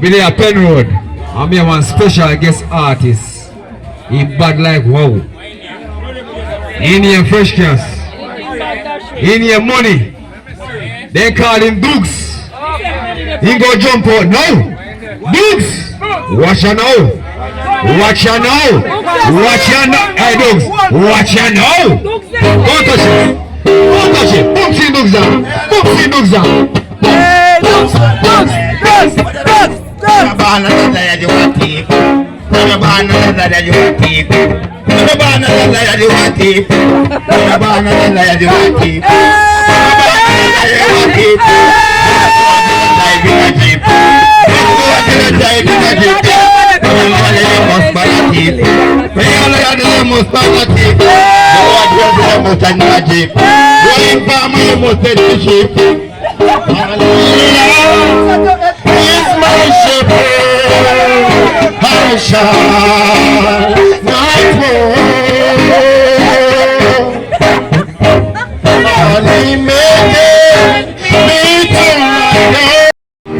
Billy a Pen Road. I'm here one special guest artist. He bad like wow. In here fresh cast. In here money. They call him Dukes. He go jump out now. Dukes. Watch ya now. Watch ya now. Watch ya now. Hey Dukes. Watch ya now. Don't touch it. Don't touch it. Don't see Dukes down. Don't see Dukes down. Hey Dukes. Dukes. You're born another you want to keep. You're born another you want to keep. You're born another you want to keep. You're born another you want to keep. I shall not only make me to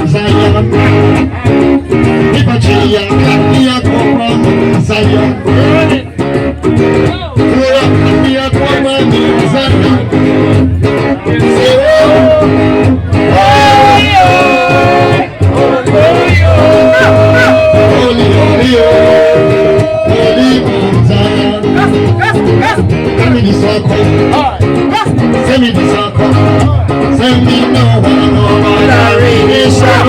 Zion. If a tree and cut me a common Zion. Me a common Zion. Say, send me the circle. Send me the circle. Send me no one over the radiation.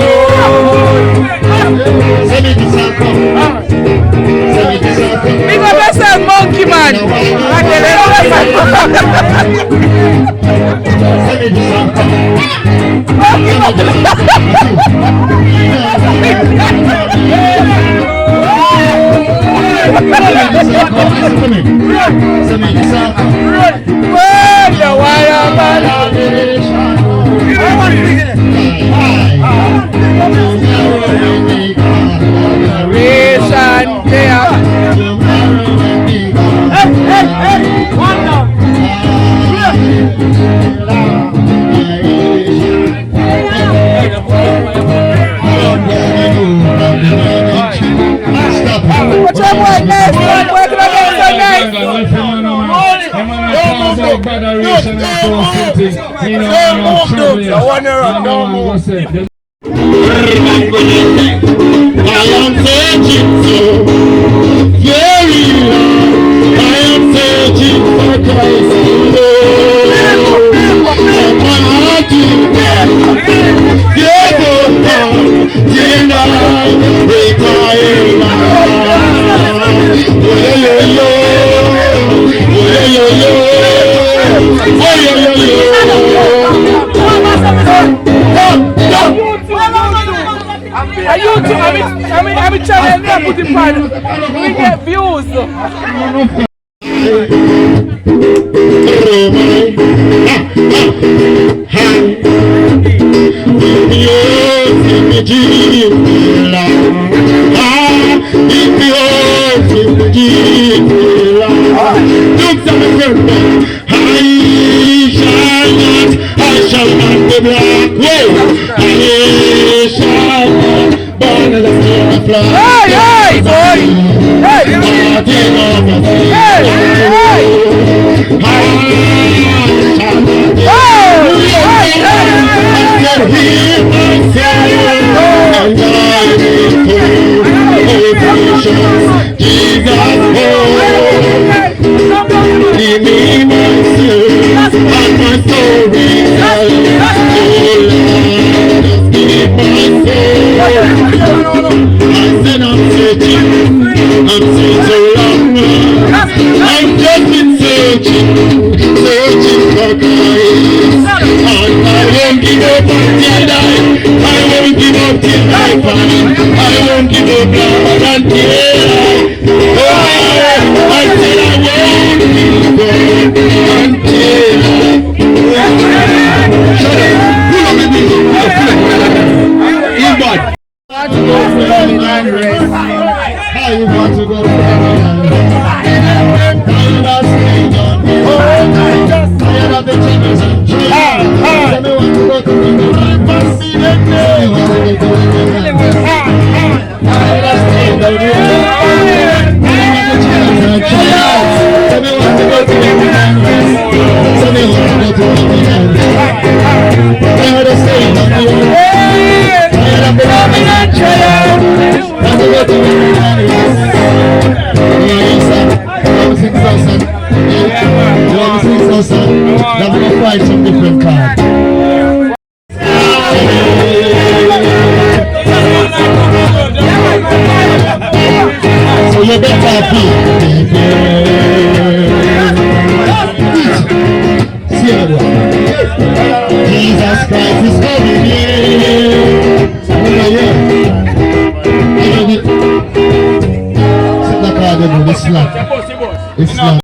Send me the circle. Send me the circle. We go best a monkey man. Send me the circle. I'm trying to put it on. We get views. I shall not be black. I shall not burn the flag. Hey, boy! Hey! I'm just been searching for Christ. And I won't give up until I won't give up till I find. I won't give up now until I said I won't give up until shut up. Pull up with me. In bad. How you want to go to heaven? Tired of the chambers and dreams. Tell me want to go to heaven. Must be the day. you better feel see you Jesus Christ is coming here. Over here. I love it. It's not hard to do this slap. It's not.